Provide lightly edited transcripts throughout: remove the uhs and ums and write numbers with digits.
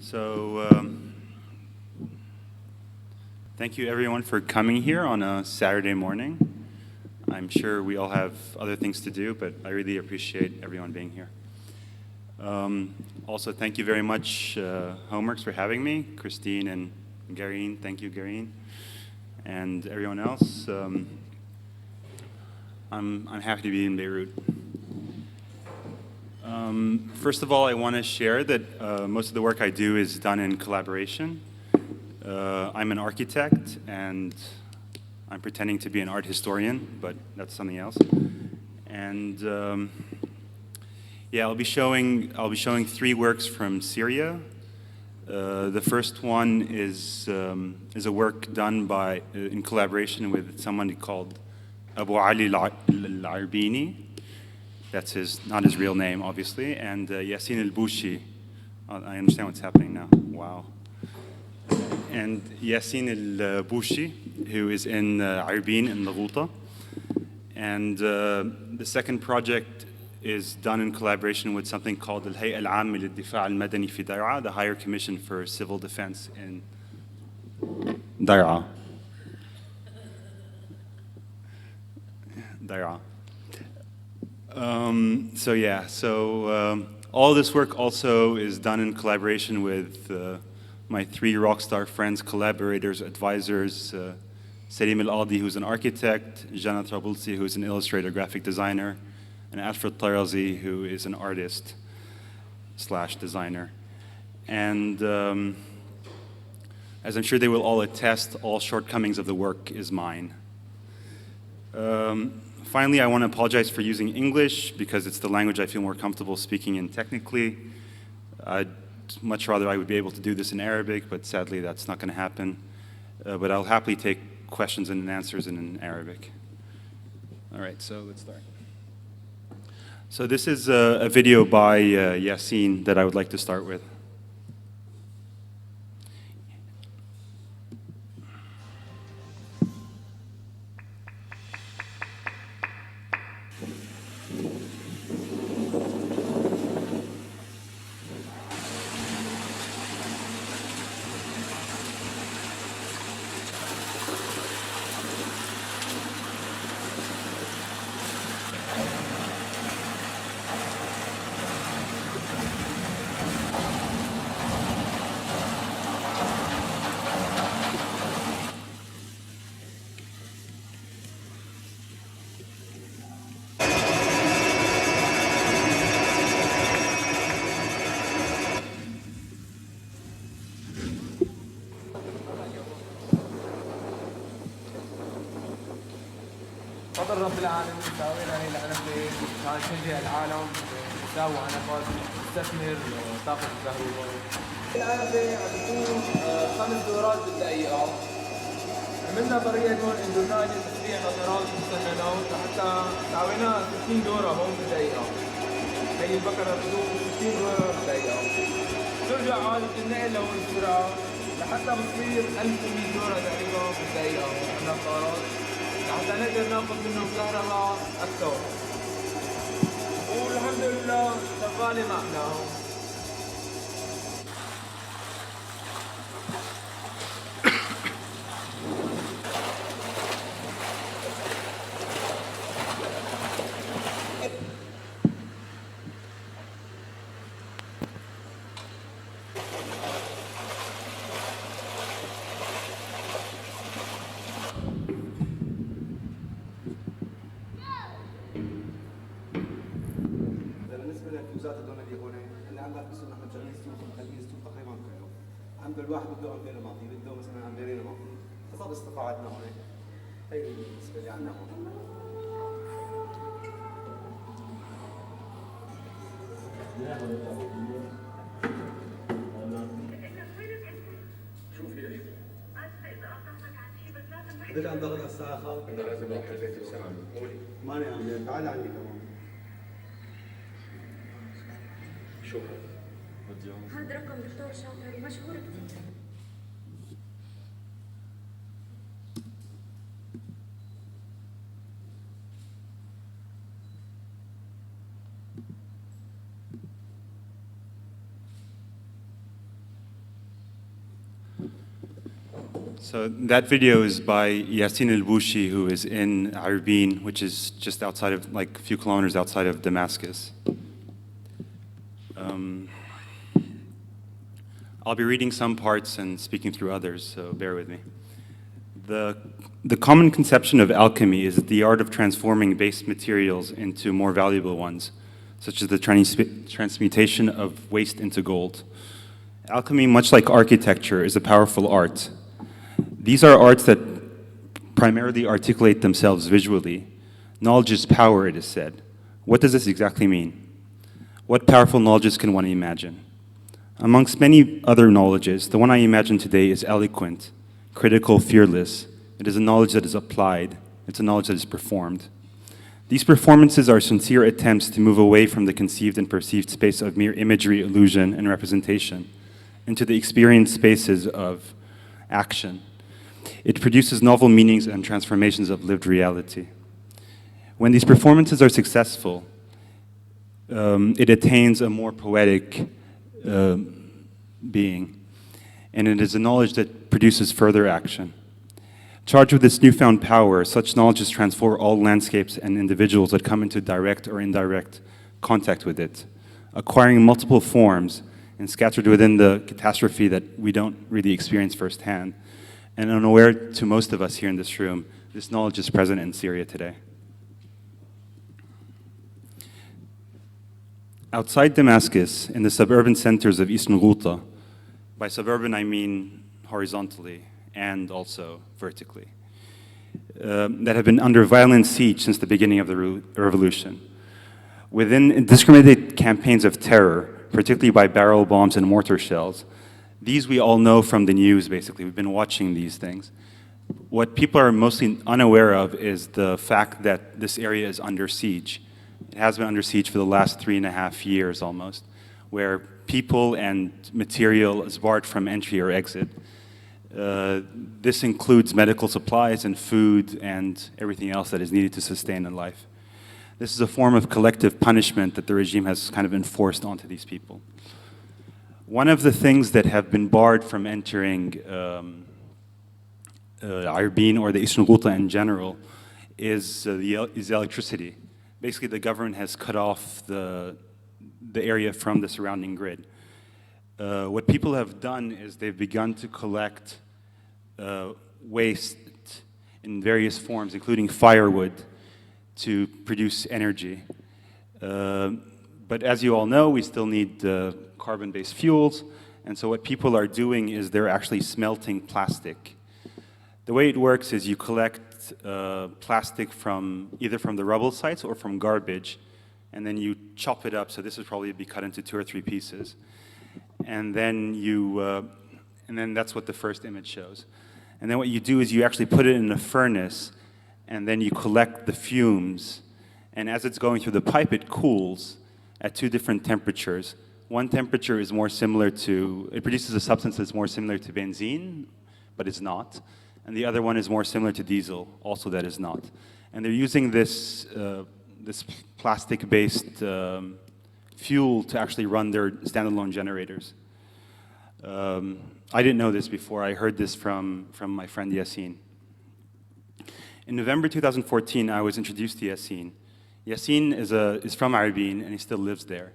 So, thank you everyone for coming here on a Saturday morning. I'm sure we all have other things to do, but I really appreciate everyone being here. Also, thank you very much, Homeworks, for having me. Christine and Garine, thank you, Garine, and everyone else. I'm happy to be in Beirut. First of all, I want to share that most of the work I do is done in collaboration. I'm an architect, and I'm pretending to be an art historian, but that's something else. And yeah, I'll be showing 3 works from Syria. The first one is a work done in collaboration with someone called Abu Ali al-Arbini. That's not his real name, obviously, and Yassin al-Boushi. I understand what's happening now. Wow. And Yassin al-Boushi, who is in Arbin in Ghouta. And the second project is done in collaboration with something called Al-Hay'a Al-'Amma Lid-Difa' Al-Madani fi Dar'a, the Higher Commission for Civil Defense in Dar'a. All this work also is done in collaboration with my 3 rockstar friends, collaborators, advisors, Salim Al-Adi, who's an architect, Jana Trabulsi, who's an illustrator, graphic designer, and Alfred Tarazi, who is an artist / designer. And as I'm sure they will all attest, all shortcomings of the work is mine. Finally, I want to apologize for using English because it's the language I feel more comfortable speaking in technically. I'd much rather I would be able to do this in Arabic, but sadly that's not going to happen. But I'll happily take questions and answers in Arabic. All right, so let's start. So this is a video by Yassin that I would like to start with. فضل رب العالمين ساوينا هي العنبة عشان تنجي العالم تساوي عنبات تستثمر طاقة الكهرباء. العنبة عم تكون 5 دورات بالدقيقة. عملنا طريقة هون اندونالي تسريع نظرات مسننات لحتى ساوينا 60 دورة هون بالدقيقة. هي البقرة بتدور 60 دورة بالدقيقة. ترجع عالة النقل لهون السرعة لحتى بتصير 1100 دورة تقريبا بالدقيقة. عندنا طارات حتى نقدر ناخذ منه كهرباء أكثر. والحمد لله شغالة معنا. الواحد بده امبير ماضي بده مثلا امبيرين ماضي حسب استطاعتنا هون. هي بالنسبه لي عندنا هون. شوفي ايش؟ بدك انضغط على الساعه 5 انا لازم اروح البيت بسرعه. ماني امبير تعال عندي كمان. شو هذا رقم دكتور شاطر ومشهور كثير. So that video is by Yassin al-Bushi, who is in Arbin, which is just outside of, like a few kilometers outside of Damascus. I'll be reading some parts and speaking through others, so bear with me. The common conception of alchemy is the art of transforming base materials into more valuable ones, such as the transmutation of waste into gold. Alchemy, much like architecture, is a powerful art. These are arts that primarily articulate themselves visually. Knowledge is power, it is said. What does this exactly mean? What powerful knowledges can one imagine? Amongst many other knowledges, the one I imagine today is eloquent, critical, fearless. It is a knowledge that is applied. It's a knowledge that is performed. These performances are sincere attempts to move away from the conceived and perceived space of mere imagery, illusion, and representation into the experienced spaces of action. It produces novel meanings and transformations of lived reality. When these performances are successful, it attains a more poetic being, and it is a knowledge that produces further action. Charged with this newfound power, such knowledges transform all landscapes and individuals that come into direct or indirect contact with it, acquiring multiple forms and scattered within the catastrophe that we don't really experience firsthand. And unaware to most of us here in this room, this knowledge is present in Syria today. Outside Damascus, in the suburban centers of Eastern Ghouta, by suburban I mean horizontally and also vertically, that have been under violent siege since the beginning of the revolution. Within indiscriminate campaigns of terror, particularly by barrel bombs and mortar shells, these we all know from the news, basically. We've been watching these things. What people are mostly unaware of is the fact that this area is under siege. It has been under siege for the last 3.5 years almost, where people and material is barred from entry or exit. This includes medical supplies and food and everything else that is needed to sustain a life. This is a form of collective punishment that the regime has kind of enforced onto these people. One of the things that have been barred from entering Arbin or the Eastern Ghouta in general is electricity. Basically, the government has cut off the area from the surrounding grid. What people have done is they've begun to collect waste in various forms, including firewood, to produce energy. But as you all know, we still need carbon-based fuels, and so what people are doing is they're actually smelting plastic. The way it works is you collect plastic from either from the rubble sites or from garbage, and then you chop it up, so this would probably be cut into 2 or 3 pieces. And then that's what the first image shows. And then what you do is you actually put it in a furnace, and then you collect the fumes, and as it's going through the pipe, it cools at 2 different temperatures. One temperature is more similar to, it produces a substance that's more similar to benzene, but it's not. And the other one is more similar to diesel, also that is not. And they're using this plastic-based fuel to actually run their standalone generators. I didn't know this before. I heard this from my friend Yassin. In November 2014, I was introduced to Yassin. Yassin is from Arbin, and he still lives there.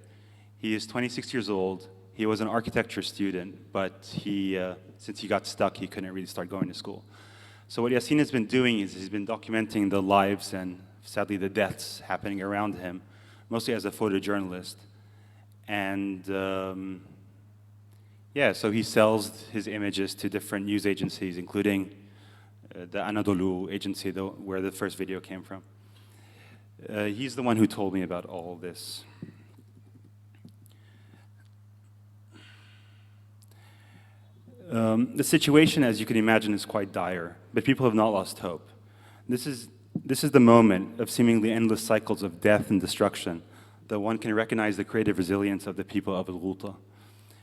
He is 26 years old. He was an architecture student, but since he got stuck, he couldn't really start going to school. So what Yassin has been doing is he's been documenting the lives and, sadly, the deaths happening around him, mostly as a photojournalist. And so he sells his images to different news agencies, including the Anadolu agency, where the first video came from. He's the one who told me about all this. The situation, as you can imagine, is quite dire, but people have not lost hope. This is the moment of seemingly endless cycles of death and destruction that one can recognize the creative resilience of the people of Ghouta.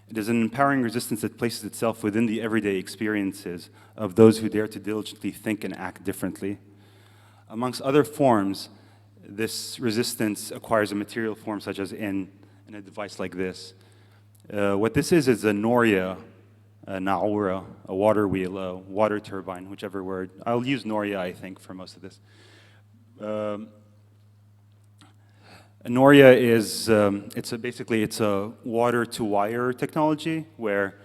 It is an empowering resistance that places itself within the everyday experiences of those who dare to diligently think and act differently. Amongst other forms, this resistance acquires a material form such as in a device like this. What this is a noria, na'ura, a water wheel, a water turbine, whichever word. I'll use Noria, I think, for most of this. Noria is, basically it's a water-to-wire technology where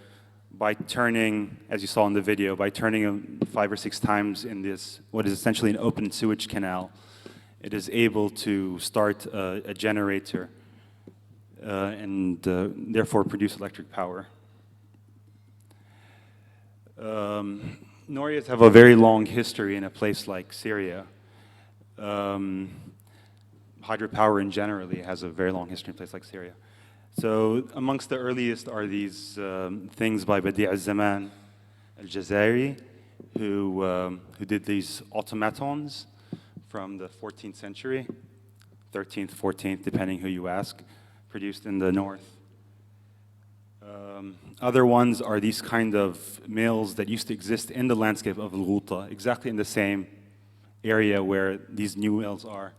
by turning, as you saw in the video, by turning them 5 or 6 times in this, what is essentially an open sewage canal, it is able to start a generator and therefore produce electric power. Norias have a very long history in a place like Syria. Hydropower in generally has a very long history in a place like Syria. So amongst the earliest are these things by Badi' al-Zaman al-Jazairi, who did these automatons from the 14th century, 13th, 14th, depending who you ask, produced in the north. Other ones are these kind of mills that used to exist in the landscape of Al-Ghouta, exactly in the same area where these new mills are.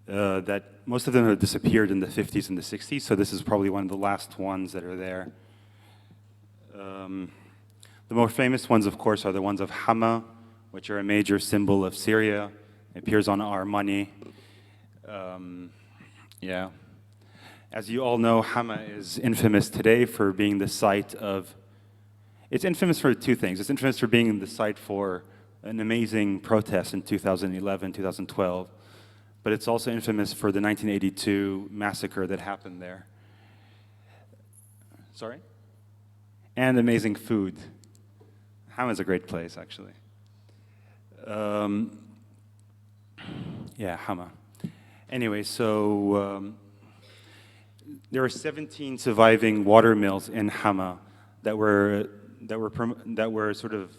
That most of them have disappeared in the 50s and the 60s, so this is probably one of the last ones that are there. The more famous ones, of course, are the ones of Hama, which are a major symbol of Syria. It appears on our money. Yeah. As you all know, Hama is infamous today for being the site of... It's infamous for 2 things. It's infamous for being the site for an amazing protest in 2011, 2012. But it's also infamous for the 1982 massacre that happened there. Sorry? And amazing food. Hama is a great place, actually. Yeah, Hama. Anyway, so there are 17 surviving water mills in Hama that were sort of,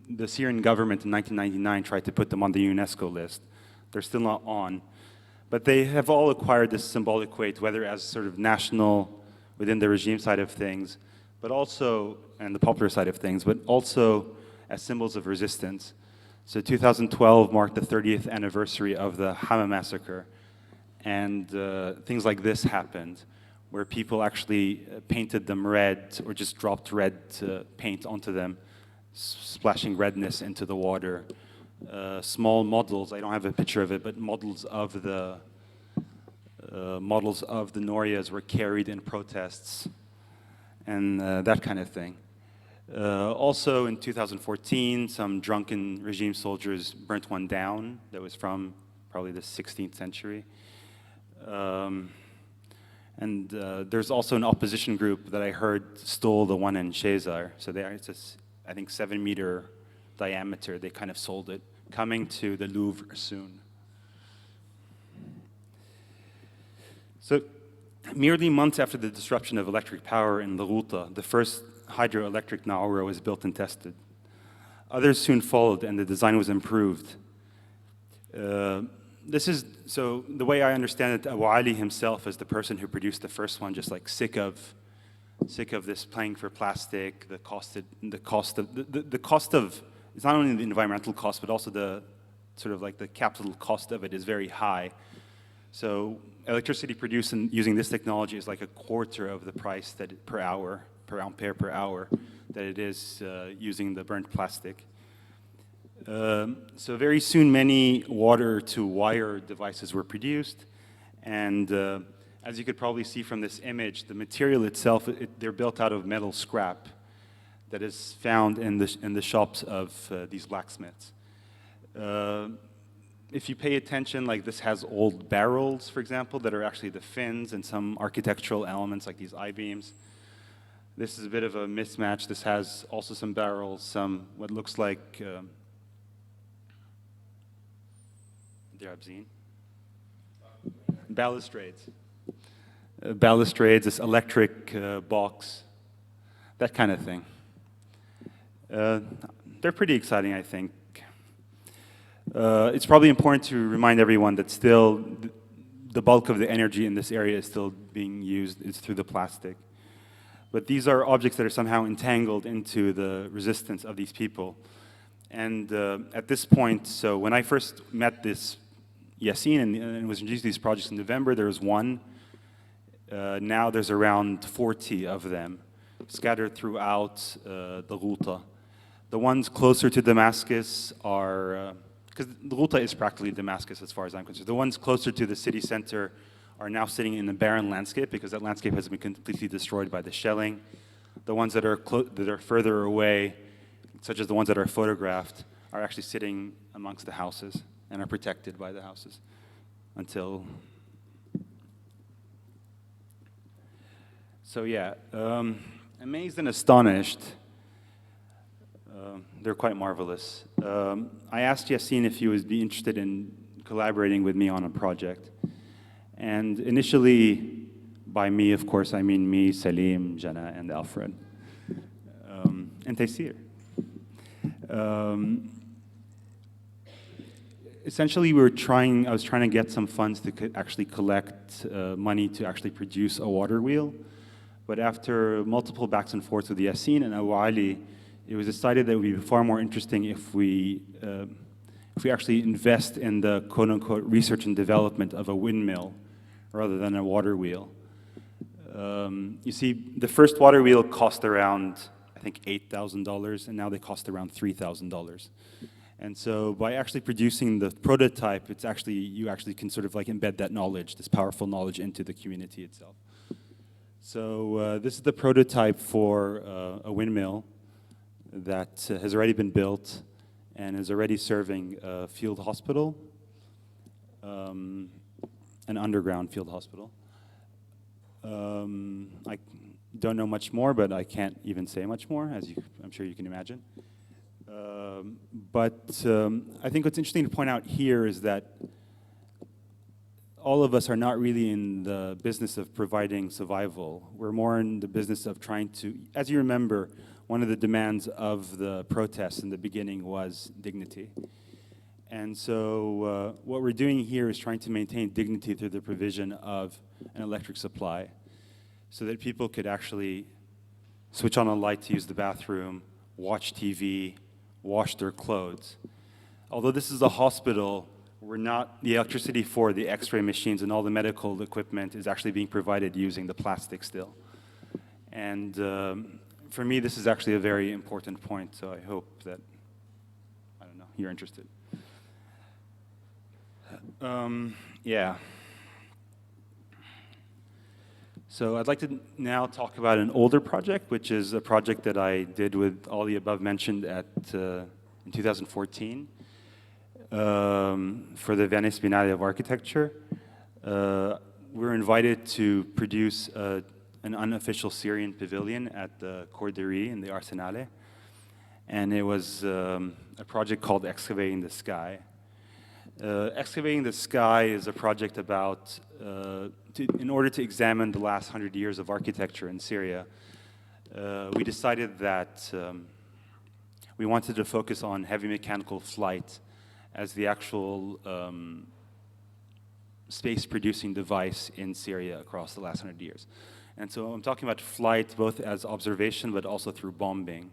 the Syrian government in 1999 tried to put them on the UNESCO list. They're still not on. But they have all acquired this symbolic weight, whether as sort of national within the regime side of things, but also, and the popular side of things, but also as symbols of resistance. So 2012 marked the 30th anniversary of the Hama massacre. And things like this happened, where people actually painted them red or just dropped red paint onto them, splashing redness into the water. Small models, I don't have a picture of it, but models of the Norias were carried in protests and that kind of thing. Also in 2014, some drunken regime soldiers burnt one down that was from probably the 16th century. There's also an opposition group that I heard stole the one in Shazar. So it's a, I think, 7-meter diameter. They kind of sold it, coming to the Louvre soon. So merely months after the disruption of electric power in Ghouta, the first hydroelectric na'ura was built and tested. Others soon followed, and the design was improved. So the way I understand it, Abu Ali himself is the person who produced the first one, just like sick of this playing for plastic, the cost of, it's not only the environmental cost, but also the sort of like the capital cost of it is very high. So electricity produced using this technology is like a quarter of the price that per ampere per hour, that it is using the burnt plastic. So very soon many water-to-wire devices were produced, and as you could probably see from this image, the material itself, they're built out of metal scrap that is found in the shops of these blacksmiths. If you pay attention, like this has old barrels, for example, that are actually the fins and some architectural elements like these I-beams. This is a bit of a mismatch. This has also some barrels, some what looks like balustrades. Balustrades, this electric box, that kind of thing. They're pretty exciting, I think. It's probably important to remind everyone that still the bulk of the energy in this area is still being used, it's through the plastic. But these are objects that are somehow entangled into the resistance of these people. And at this point, so when I first met this Yassine and was introduced to these projects in November, there was one. Now there's around 40 of them. scattered throughout the Ghouta. The ones closer to Damascus are, because the Ghouta is practically Damascus as far as I'm concerned. The ones closer to the city center are now sitting in a barren landscape because that landscape has been completely destroyed by the shelling. The ones that are further away, such as the ones that are photographed, are actually sitting amongst the houses and are protected by the houses until. So yeah, amazed and astonished. They're quite marvelous. I asked Yassine if he would be interested in collaborating with me on a project. And initially, by me, of course, I mean me, Salim, Jana, and Alfred. And Taysir. Essentially, I was trying to get some funds to actually collect money to actually produce a water wheel. But after multiple backs and forths with Yassine and Abu Ali, it was decided that it would be far more interesting if we actually invest in the quote-unquote research and development of a windmill rather than a water wheel. You see, the first water wheel cost around, I think, $8,000, and now they cost around $3,000. And so by actually producing the prototype, you actually can sort of like embed that knowledge, this powerful knowledge, into the community itself. So this is the prototype for a windmill that has already been built and is already serving a field hospital, an underground field hospital. I don't know much more, but I can't even say much more, as I'm sure you can imagine. But I think what's interesting to point out here is that all of us are not really in the business of providing survival. We're more in the business of trying to, as you remember, one of the demands of the protests in the beginning was dignity. And so what we're doing here is trying to maintain dignity through the provision of an electric supply so that people could actually switch on a light to use the bathroom, watch TV, wash their clothes. Although this is a hospital, the electricity for the x-ray machines and all the medical equipment is actually being provided using the plastic still. And for me, this is actually a very important point, so I hope that, I don't know, you're interested. Yeah. So I'd like to now talk about an older project, which is a project that I did with all the above mentioned in 2014 for the Venice Biennale of Architecture. We were invited to produce an unofficial Syrian pavilion at the Corderie in the Arsenale. And it was a project called Excavating the Sky. Excavating the Sky is a project about, in order to examine the last 100 years of architecture in Syria, we decided that we wanted to focus on heavy mechanical flight as the actual space-producing device in Syria across the last 100 years. And so I'm talking about flight both as observation but also through bombing,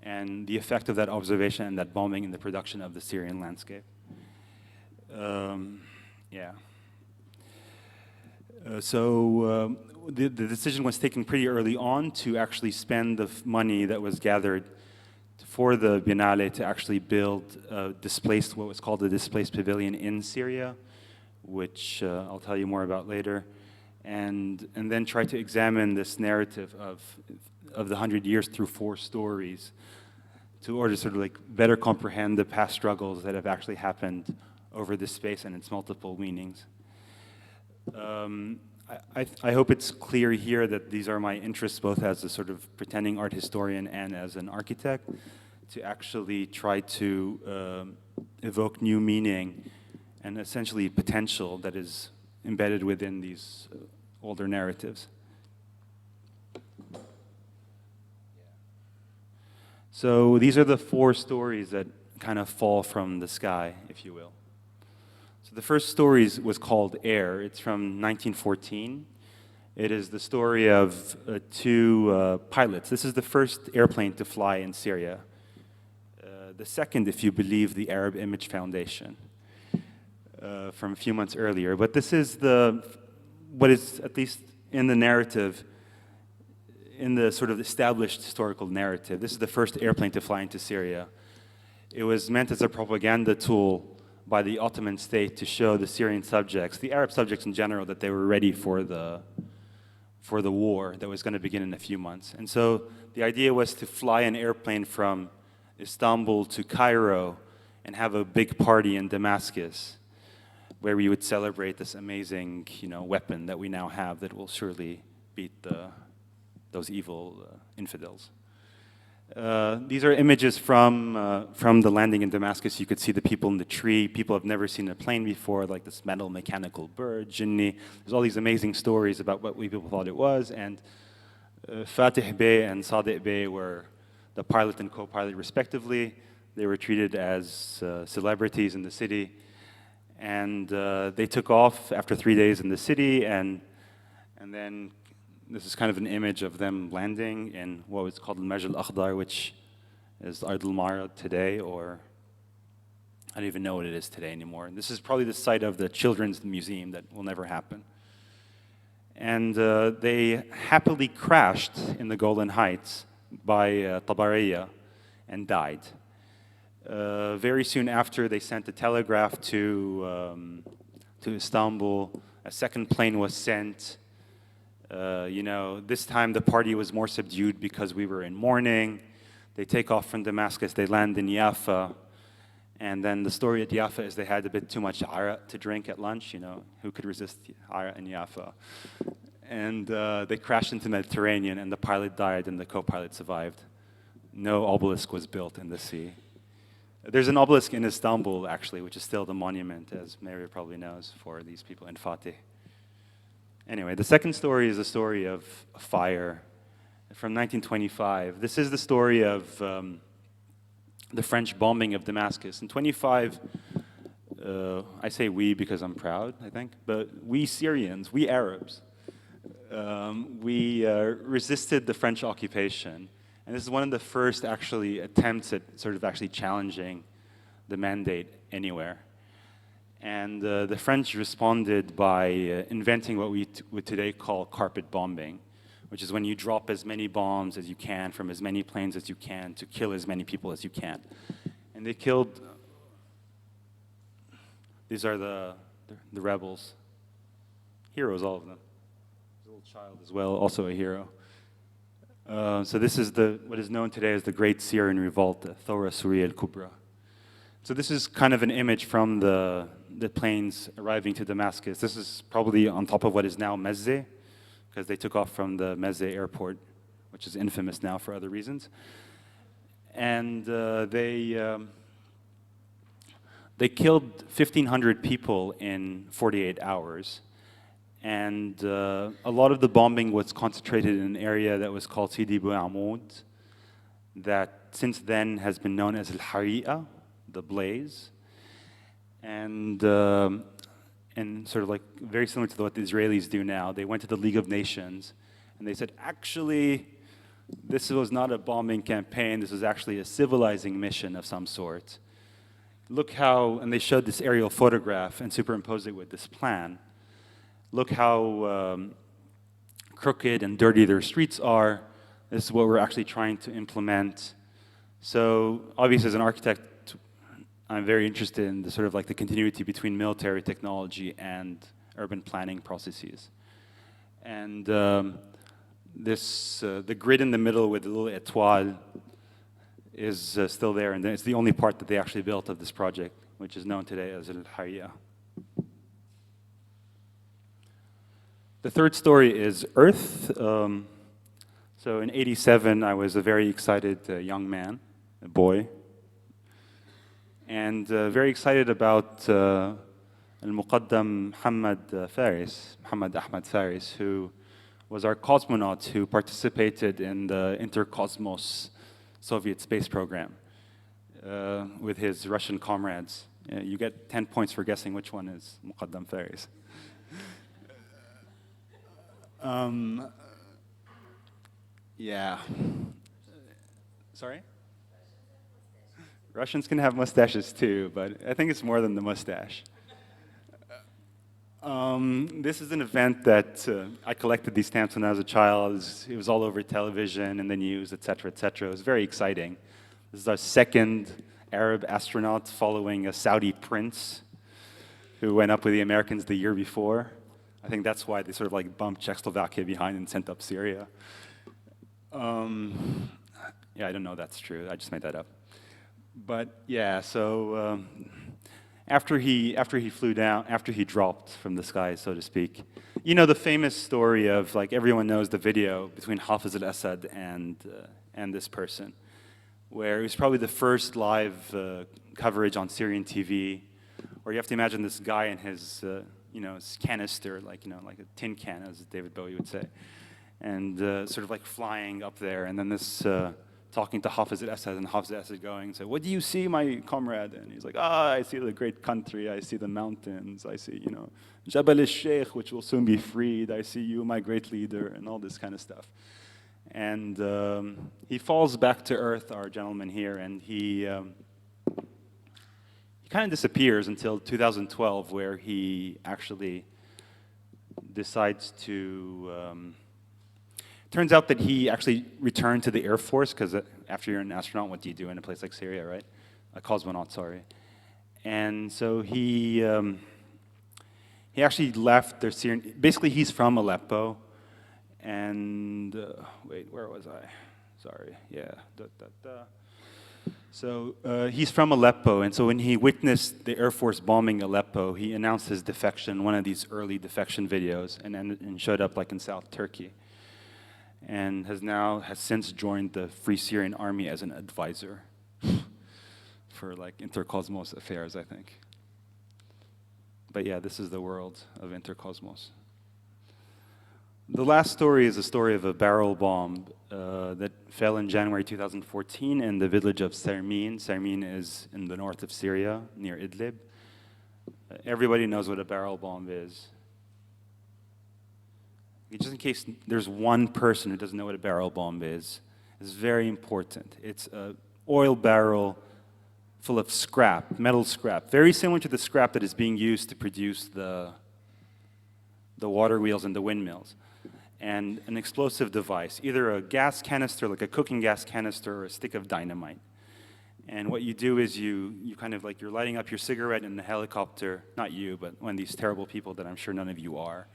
and the effect of that observation and that bombing in the production of the Syrian landscape. Yeah. The decision was taken pretty early on to actually spend the money that was gathered for the Biennale to actually build what was called the displaced pavilion in Syria, which I'll tell you more about later, and then try to examine this narrative of the 100 years through 4 stories in order to sort of like better comprehend the past struggles that have actually happened over this space and its multiple meanings. I hope it's clear here that these are my interests both as a sort of pretending art historian and as an architect, to actually try to evoke new meaning and essentially potential that is embedded within these older narratives. So these are the 4 stories that kind of fall from the sky, if you will. So the first story was called Air. It's from 1914. It is the story of 2 pilots. This is the first airplane to fly in Syria. The second, if you believe the Arab Image Foundation, from a few months earlier. But this is what is, at least in the narrative, in the sort of established historical narrative, this is the first airplane to fly into Syria. It was meant as a propaganda tool by the Ottoman state to show the Syrian subjects, the Arab subjects in general, that they were ready for the war that was going to begin in a few months. And so the idea was to fly an airplane from Istanbul to Cairo and have a big party in Damascus where we would celebrate this amazing, weapon that we now have that will surely beat those evil infidels. These are images from the landing in Damascus. You could see the people in the tree. People have never seen a plane before, like this metal mechanical bird, jinni. There's all these amazing stories about what we people thought it was. And Fatih Bey and Sadiq Bey were the pilot and co-pilot respectively. They were treated as celebrities in the city. And they took off after 3 days in the city, and then this is kind of an image of them landing in what was called Al-Majd Al-Akhdar, which is Ard al-Mara today, or I don't even know what it is today anymore. This is probably the site of the Children's Museum that will never happen. And they happily crashed in the Golan Heights by Tabariya and died. Very soon after, they sent a telegraph to Istanbul. A second plane was sent. This time the party was more subdued because we were in mourning. They take off from Damascus, they land in Jaffa, and then the story at Jaffa is they had a bit too much arak to drink at lunch. Who could resist arak in Jaffa? And they crashed into the Mediterranean, and the pilot died, and the co-pilot survived. No obelisk was built in the sea. There's an obelisk in Istanbul, actually, which is still the monument, as Mary probably knows, for these people in Fatih. Anyway, the second story is a story of fire from 1925. This is the story of the French bombing of Damascus. In 25, I say we because I'm proud, I think, but we Syrians, we Arabs, we resisted the French occupation. And this is one of the first actually attempts at sort of actually challenging the mandate anywhere. And the French responded by inventing what we would today call carpet bombing, which is when you drop as many bombs as you can from as many planes as you can to kill as many people as you can. And they killed, these are the rebels. Heroes, all of them. There's a little child as well, also a hero. So this is what is known today as the Great Syrian Revolt, the Thawra Suriya al-Kubra. So this is kind of an image from the planes arriving to Damascus. This is probably on top of what is now Mezzeh, because they took off from the Mezzeh airport, which is infamous now for other reasons. And they killed 1,500 people in 48 hours. And a lot of the bombing was concentrated in an area that was called Sidi Bou Amoud, that since then has been known as Al-Hari'a, the blaze. And sort of like very similar to what the Israelis do now, they went to the League of Nations and they said, actually, this was not a bombing campaign, this was actually a civilizing mission of some sort. Look how, and they showed this aerial photograph and superimposed it with this plan. Look how crooked and dirty their streets are. This is what we're actually trying to implement. So obviously as an architect, I'm very interested in the sort of like the continuity between military technology and urban planning processes. And the grid in the middle with the little étoile is still there, and it's the only part that they actually built of this project, which is known today as Al-Hari'a. The third story is Earth. So in '87, I was a very excited young man, a boy, and very excited about Al-Muqaddam Muhammad Ahmad Faris, who was our cosmonaut who participated in the Intercosmos Soviet space program with his Russian comrades. You get 10 points for guessing which one is Muqaddam Faris. Yeah. Sorry? Russians can have mustaches too, but I think it's more than the mustache. This is an event that I collected these stamps when I was a child. It was all over television and the news, et cetera, et cetera. It was very exciting. This is our second Arab astronaut following a Saudi prince who went up with the Americans the year before. I think that's why they sort of like bumped Czechoslovakia behind and sent up Syria. Yeah, I don't know if that's true. I just made that up. But yeah, so after he flew down, after he dropped from the sky, so to speak, you know the famous story of, like, everyone knows the video between Hafiz al-Assad and this person, where it was probably the first live coverage on Syrian TV, where you have to imagine this guy in his his canister, like a tin can, as David Bowie would say, and sort of like flying up there, and then this talking to Hafiz al-Assad, and Hafiz al-Assad going, so, what do you see, my comrade? And he's like, I see the great country, I see the mountains, I see, Jabal al-Sheikh, which will soon be freed, I see you, my great leader, and all this kind of stuff. And he falls back to earth, our gentleman here, and he kind of disappears until 2012, where he actually decides to... Turns out that he actually returned to the Air Force, because after you're an astronaut, what do you do in a place like Syria, right? A cosmonaut, sorry. And so he actually left the Syrian... Basically, he's from Aleppo. And... wait, where was I? Sorry, yeah. So he's from Aleppo, and so when he witnessed the Air Force bombing Aleppo, he announced his defection, one of these early defection videos, and showed up like in South Turkey. And has since joined the Free Syrian Army as an advisor for like Intercosmos affairs, I think. But yeah, this is the world of Intercosmos. The last story is a story of a barrel bomb that fell in January 2014 in the village of Sermin. Sermin is in the north of Syria, near Idlib. Everybody knows what a barrel bomb is. Just in case there's one person who doesn't know what a barrel bomb is, it's very important. It's an oil barrel full of scrap, metal scrap, very similar to the scrap that is being used to produce the water wheels and the windmills. And an explosive device, either a gas canister, like a cooking gas canister, or a stick of dynamite. And what you do is you kind of like, you're lighting up your cigarette in the helicopter, not you, but one of these terrible people that I'm sure none of you are.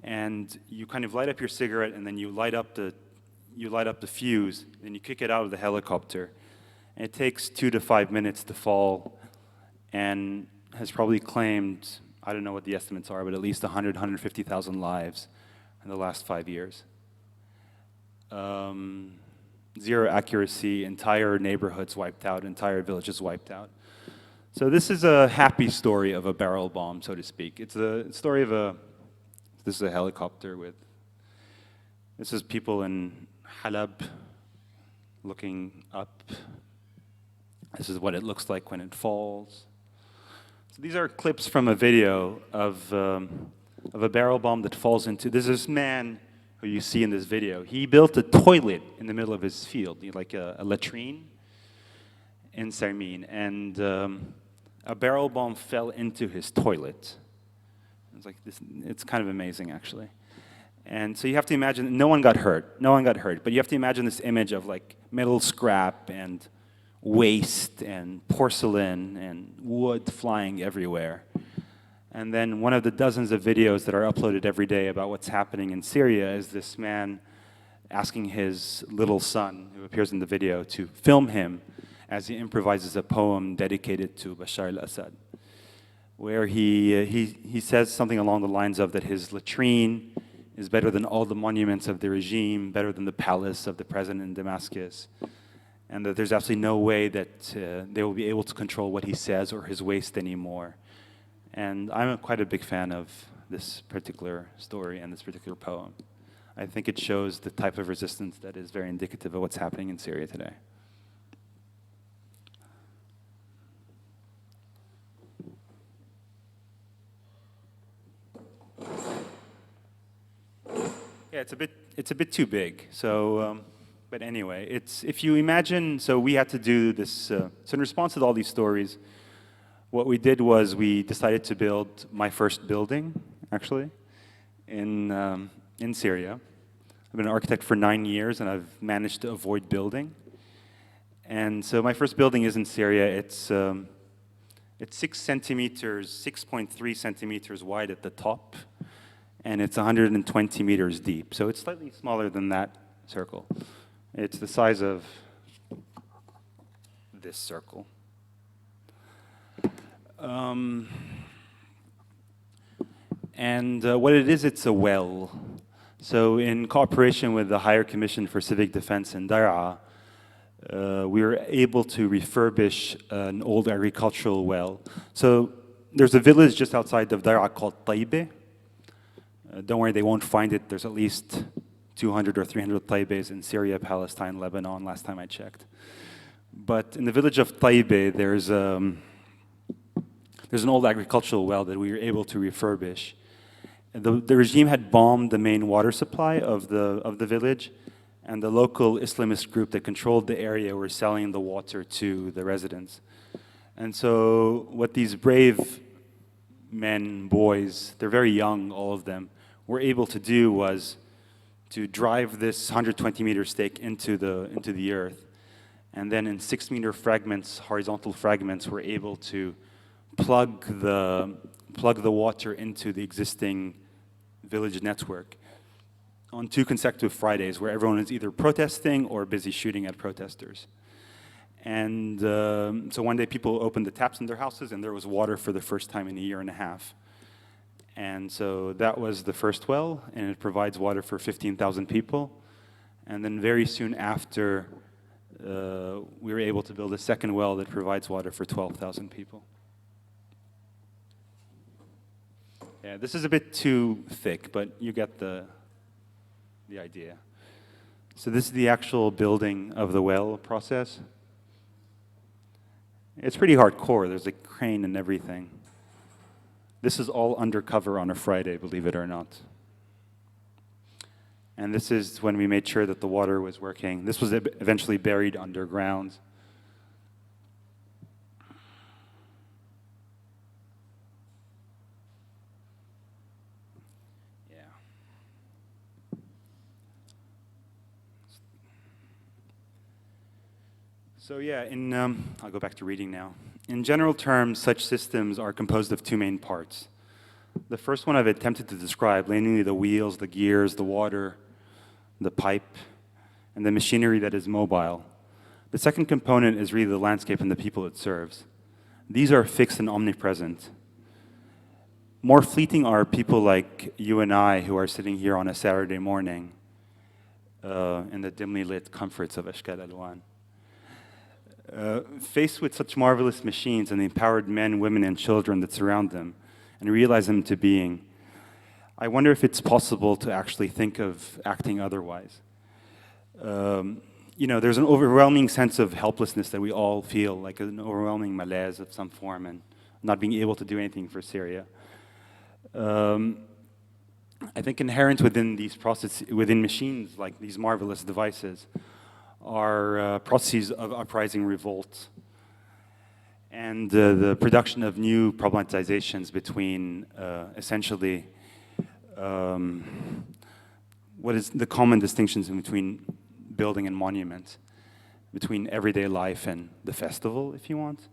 And you kind of light up your cigarette, and then you light up the fuse, and you kick it out of the helicopter. And it takes 2 to 5 minutes to fall, and has probably claimed, I don't know what the estimates are, but at least 150,000 lives in the last 5 years. Zero accuracy, entire neighborhoods wiped out, entire villages wiped out. So this is a happy story of a barrel bomb, so to speak. It's a story of this is a helicopter this is people in Halab looking up. This is what it looks like when it falls. So these are clips from a video of a barrel bomb that falls into, there's this man who you see in this video. He built a toilet in the middle of his field, like a latrine in Sermin, and a barrel bomb fell into his toilet. It's like this, it's kind of amazing, actually. And so you have to imagine, no one got hurt, but you have to imagine this image of like metal scrap and waste and porcelain and wood flying everywhere. And then one of the dozens of videos that are uploaded every day about what's happening in Syria is this man asking his little son, who appears in the video, to film him as he improvises a poem dedicated to Bashar al-Assad, where he says something along the lines of that his latrine is better than all the monuments of the regime, better than the palace of the president in Damascus, and that there's absolutely no way that they will be able to control what he says or his waste anymore. And I'm quite a big fan of this particular story and this particular poem. I think it shows the type of resistance that is very indicative of what's happening in Syria today. Yeah, it's a bit too big. So, but anyway, if you imagine, so we had to do this. So in response to all these stories, What we did was we decided to build my first building, actually, in Syria. I've been an architect for 9 years, and I've managed to avoid building. And so my first building is in Syria. It's 6 centimeters, 6.3 centimeters wide at the top, and it's 120 meters deep. So it's slightly smaller than that circle. It's the size of this circle. What it is, it's a well. So in cooperation with the Higher Commission for Civic Defense in Dar'a, we were able to refurbish an old agricultural well. So there's a village just outside of Dar'a called Taibeh. Don't worry, they won't find it. There's at least 200 or 300 Taibehs in Syria, Palestine, Lebanon, last time I checked. But in the village of Taibeh, there's an old agricultural well that we were able to refurbish. The regime had bombed the main water supply of the village, and the local Islamist group that controlled the area were selling the water to the residents. And so what these brave men, boys, they're very young, all of them, were able to do was to drive this 120-meter stake into the earth, and then in 6-meter fragments, horizontal fragments, were able to plug the water into the existing village network on 2 consecutive Fridays, where everyone is either protesting or busy shooting at protesters. And so one day people opened the taps in their houses and there was water for the first time in a year and a half. And so that was the first well, and it provides water for 15,000 people. And then very soon after, we were able to build a second well that provides water for 12,000 people. Yeah, this is a bit too thick, but you get the idea. So this is the actual building of the well process. It's pretty hardcore. There's a crane and everything. This is all undercover on a Friday, believe it or not. And this is when we made sure that the water was working. This was eventually buried underground. So yeah, I'll go back to reading now. In general terms, such systems are composed of 2 main parts. The first one I've attempted to describe, namely the wheels, the gears, the water, the pipe, and the machinery that is mobile. The second component is really the landscape and the people it serves. These are fixed and omnipresent. More fleeting are people like you and I who are sitting here on a Saturday morning in the dimly lit comforts of Ashkal Alwan. Faced with such marvelous machines and the empowered men, women, and children that surround them and realize them to being, I wonder if it's possible to actually think of acting otherwise. There's an overwhelming sense of helplessness that we all feel, like an overwhelming malaise of some form and not being able to do anything for Syria. I think inherent within these processes, within machines like these marvelous devices, are processes of uprising revolt and the production of new problematizations between essentially what is the common distinctions between building and monument, between everyday life and the festival, if you want.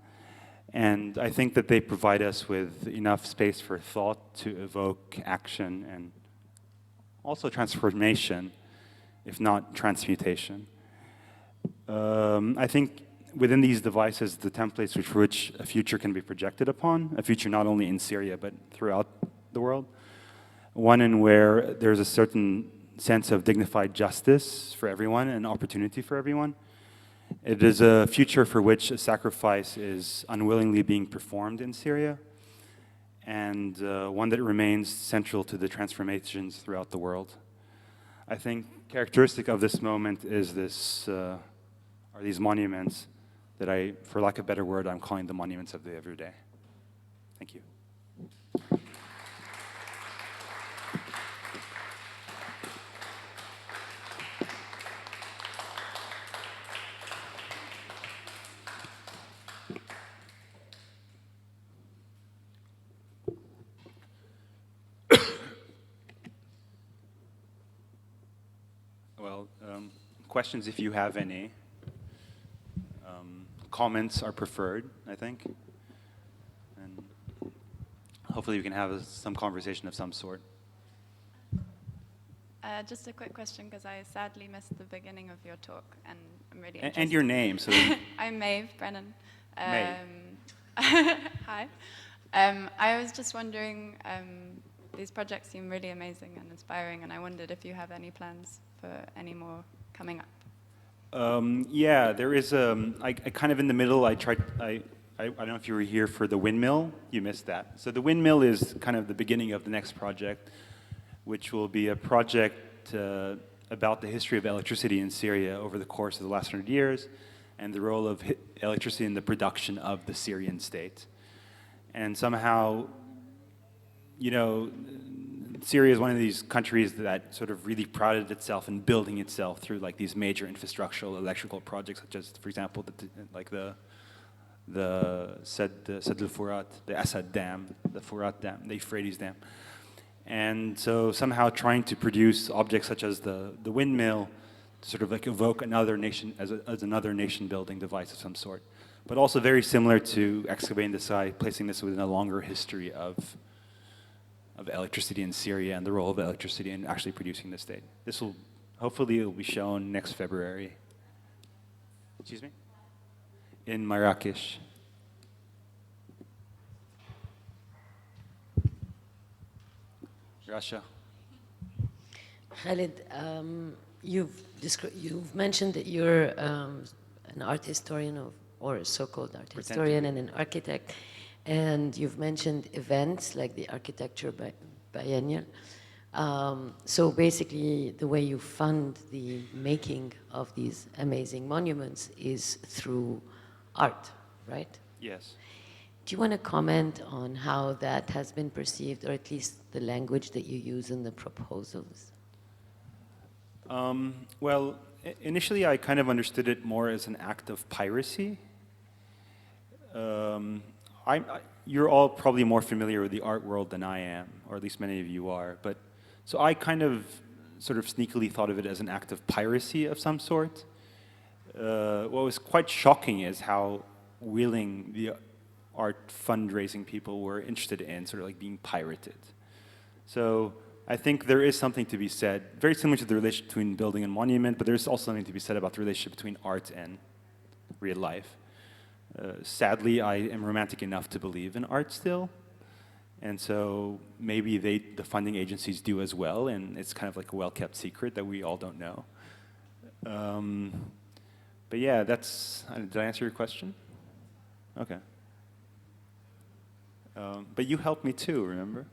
And I think that they provide us with enough space for thought to evoke action and also transformation, if not transmutation. I think within these devices, the templates for which a future can be projected upon, a future not only in Syria, but throughout the world, one in where there's a certain sense of dignified justice for everyone and opportunity for everyone. It is a future for which a sacrifice is unwillingly being performed in Syria, and one that remains central to the transformations throughout the world. I think characteristic of this moment is are these monuments that for lack of a better word, I'm calling the monuments of the everyday. Thank you. questions if you have any. Comments are preferred, I think. And hopefully we can have some conversation of some sort. Just a quick question, because I sadly missed the beginning of your talk, and I'm really interested. And your name. So I'm Maeve Brennan. Maeve. Hi. I was just wondering, these projects seem really amazing and inspiring, and I wondered if you have any plans for any more coming up. Yeah, there is. I kind of in the middle. I don't know if you were here for the windmill. You missed that. So the windmill is kind of the beginning of the next project, which will be a project about the history of electricity in Syria over the course of the last 100 years, and the role of electricity in the production of the Syrian state. And somehow, you know, Syria is one of these countries that sort of really prided itself in building itself through like these major infrastructural electrical projects, such as, for example, the Sed al-Furat, the Assad Dam, the Furat Dam, the Euphrates Dam. And so somehow trying to produce objects such as the windmill to sort of like evoke another nation as another nation building device of some sort. But also very similar to excavating the site, placing this within a longer history of electricity in Syria and the role of electricity in actually producing the state. This will, hopefully it will be shown next February. Excuse me? In Marrakesh. Russia. Khaled, you've mentioned that you're an art historian or a so-called art historian and an architect, and you've mentioned events like the architecture biennial. So basically, the way you fund the making of these amazing monuments is through art, right? Yes. Do you want to comment on how that has been perceived, or at least the language that you use in the proposals? Well, initially I kind of understood it more as an act of piracy. You're all probably more familiar with the art world than I am, or at least many of you are. But so I kind of sort of sneakily thought of it as an act of piracy of some sort. What was quite shocking is how willing the art fundraising people were interested in sort of like being pirated. So I think there is something to be said, very similar to the relationship between building and monument, but there's also something to be said about the relationship between art and real life. Sadly, I am romantic enough to believe in art still, and so maybe the funding agencies do as well, and it's kind of like a well-kept secret that we all don't know. But yeah, did I answer your question? Okay. But you helped me too, remember?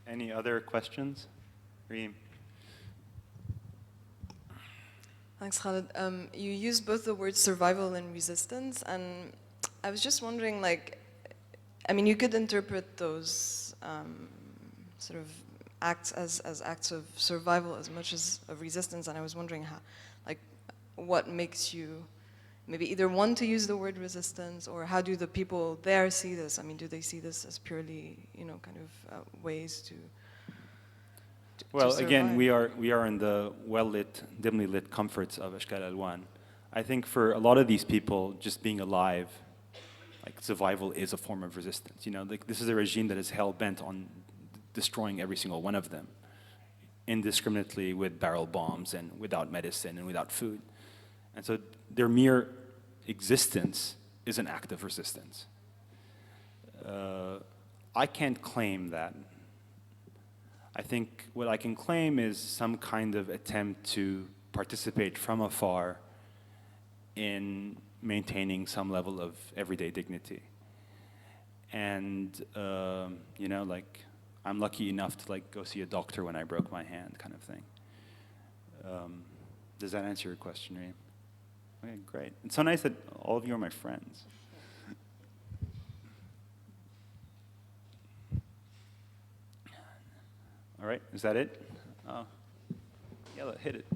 Any other questions? Reem? Thanks, Khaled. You use both the words survival and resistance, and I was just wondering, like, I mean, you could interpret those sort of acts as acts of survival as much as of resistance, and I was wondering how, like, what makes you maybe either want to use the word resistance, or how do the people there see this? I mean, do they see this as purely, you know, kind of ways to Well, survive? again, we are in the well-lit, dimly lit comforts of Ashkal Alwan. I think for a lot of these people, just being alive, like survival is a form of resistance. You know, like this is a regime that is hell-bent on destroying every single one of them, indiscriminately with barrel bombs and without medicine and without food. And so their mere existence is an act of resistance. I can't claim that. I think what I can claim is some kind of attempt to participate from afar in maintaining some level of everyday dignity. And, you know, like, I'm lucky enough to like go see a doctor when I broke my hand, kind of thing. Does that answer your question, Reem? Okay, great. It's so nice that all of you are my friends. All right, is that it? Oh, yeah, hit it.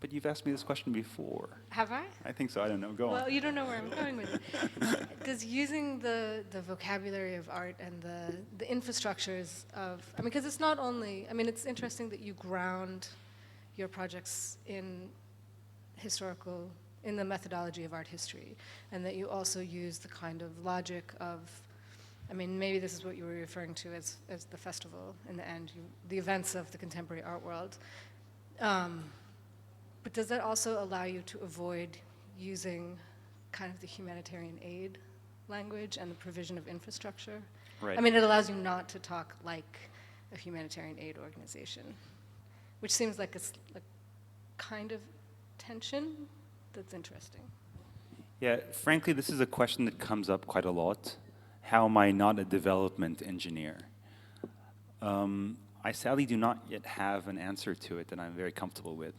But you've asked me this question before. Have I? I think so. I don't know. Go Well, on. you don't know where I'm going with it. Does using the vocabulary of art and the infrastructures of, I mean, because it's not only, I mean, it's interesting that you ground your projects in historical, in the methodology of art history, and that you also use the kind of logic of, I mean, maybe this is what you were referring to as the festival in the end, the events of the contemporary art world. But does that also allow you to avoid using kind of the humanitarian aid language and the provision of infrastructure? Right. I mean, it allows you not to talk like a humanitarian aid organization, which seems like it's a kind of tension that's interesting. Yeah, frankly, this is a question that comes up quite a lot. How am I not a development engineer? I sadly do not yet have an answer to it that I'm very comfortable with.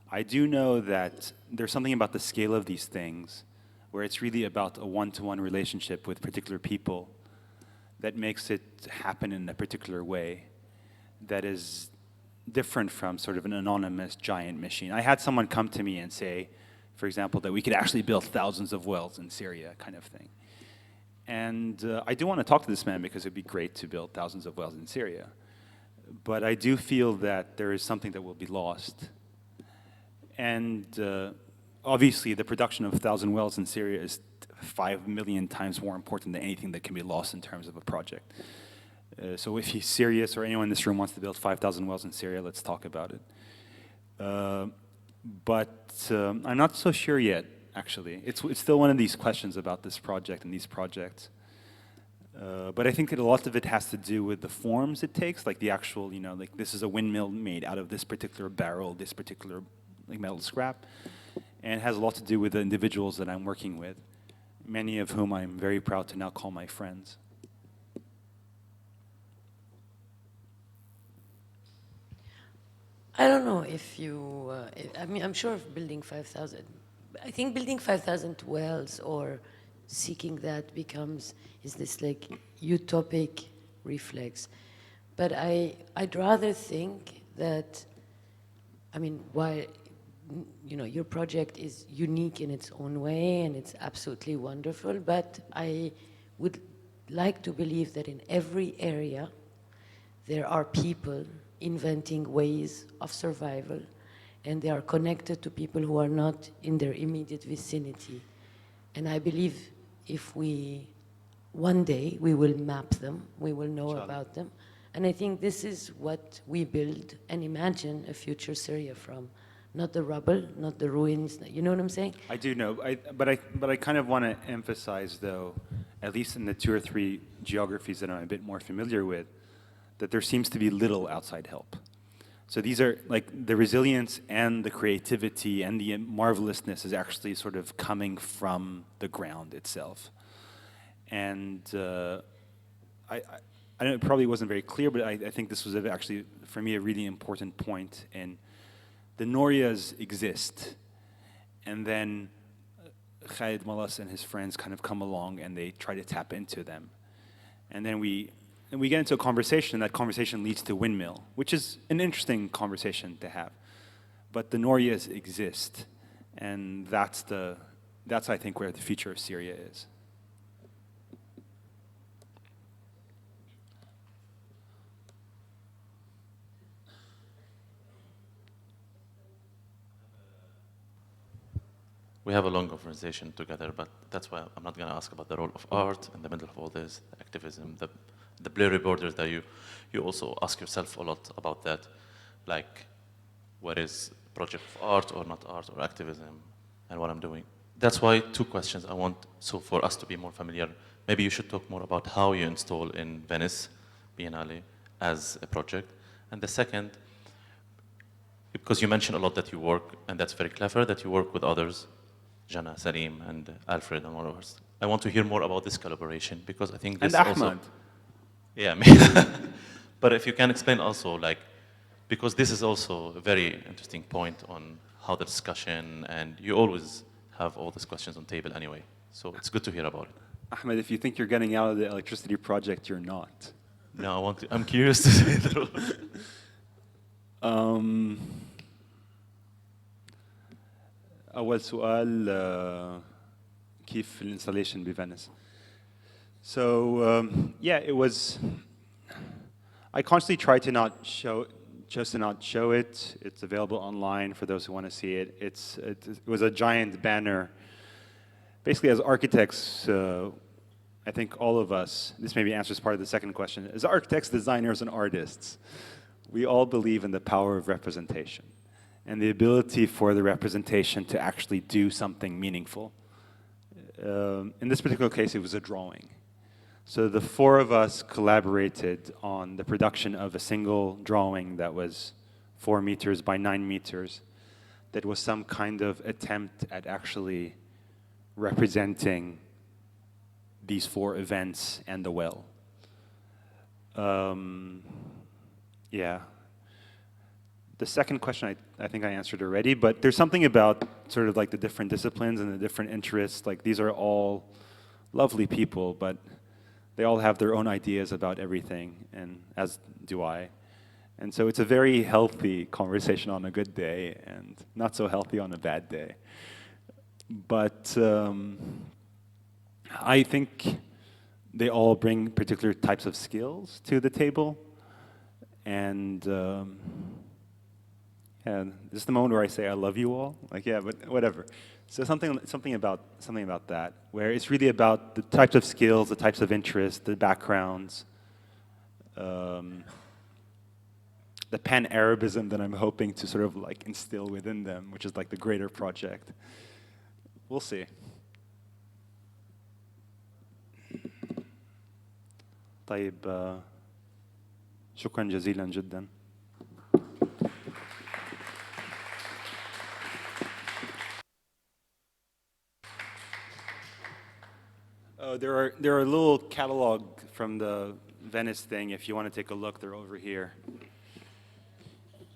I do know that there's something about the scale of these things where it's really about a one-to-one relationship with particular people that makes it happen in a particular way that is different from sort of an anonymous giant machine. I had someone come to me and say, for example, that we could actually build thousands of wells in Syria, kind of thing. And I do want to talk to this man because it'd be great to build thousands of wells in Syria. But I do feel that there is something that will be lost. And obviously, the production of 1,000 wells in Syria is 5 million times more important than anything that can be lost in terms of a project. So if he's serious or anyone in this room wants to build 5,000 wells in Syria, let's talk about it. But I'm not so sure yet, actually. It's still one of these questions about this project and these projects. But I think that a lot of it has to do with the forms it takes, like the actual, you know, like this is a windmill made out of this particular barrel, this particular like metal scrap, and it has a lot to do with the individuals that I'm working with, many of whom I'm very proud to now call my friends. I don't know if you, I mean, I'm sure of building 5,000. I think building 5,000 wells or seeking that is this like utopic reflex. But I'd rather think that, I mean, while, you know, your project is unique in its own way and it's absolutely wonderful, but I would like to believe that in every area there are people inventing ways of survival, and they are connected to people who are not in their immediate vicinity. And I believe if one day we will map them, we will know about them. And I think this is what we build and imagine a future Syria from. Not the rubble, not the ruins, you know what I'm saying? I do know, but I kind of want to emphasize, though, at least in the 2 or 3 geographies that I'm a bit more familiar with, that there seems to be little outside help. So these are, like, the resilience and the creativity and the marvelousness is actually sort of coming from the ground itself. And I know it probably wasn't very clear, but I think this was actually, for me, a really important point. And the Norias exist, and then Khaled Malas and his friends kind of come along and they try to tap into them. And then we get into a conversation, and that conversation leads to Windmill, which is an interesting conversation to have. But the Norias exist, and that's I think where the future of Syria is. We have a long conversation together, but that's why I'm not going to ask about the role of art in the middle of all this, the activism, the blurry borders that you also ask yourself a lot about that, like what is project of art or not art or activism and what I'm doing. That's why 2 questions I want, so for us to be more familiar, maybe you should talk more about how you install in Venice Biennale as a project. And the second, because you mentioned a lot that you work, and that's very clever, that you work with others, Jana, Salim, and Alfred, and all of us. I want to hear more about this collaboration, because I think this and also... Ahmad. Yeah, but if you can explain also, like, because this is also a very interesting point on how the discussion, and you always have all these questions on table anyway, so it's good to hear about it. Ahmed, if you think you're getting out of the electricity project, you're not. No, I'm curious to say the role. أول سؤال كيف الانستاليشن بفينيس. So yeah, it was. I constantly try to not show it. It's available online for those who want to see it. It was a giant banner. Basically, as architects, I think all of us, this maybe answers part of the second question, as architects, designers, and artists, we all believe in the power of representation and the ability for the representation to actually do something meaningful. In this particular case, it was a drawing. So the four of us collaborated on the production of a single drawing that was 4 meters by 9 meters, that was some kind of attempt at actually representing these 4 events and the well. Yeah. The second question, I think I answered already, but there's something about sort of like the different disciplines and the different interests. Like, these are all lovely people, but they all have their own ideas about everything, and as do I. And so it's a very healthy conversation on a good day and not so healthy on a bad day. But I think they all bring particular types of skills to the table. And yeah, this is the moment where I say I love you all. Like, yeah, but whatever. So something about that, where it's really about the types of skills, the types of interests, the backgrounds, the pan-Arabism that I'm hoping to sort of like instill within them, which is like the greater project. We'll see. طيب شكرا جزيلا جدا. Oh, there are a little catalog from the Venice thing. If you want to take a look, they're over here.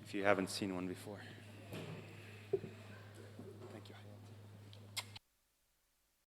If you haven't seen one before.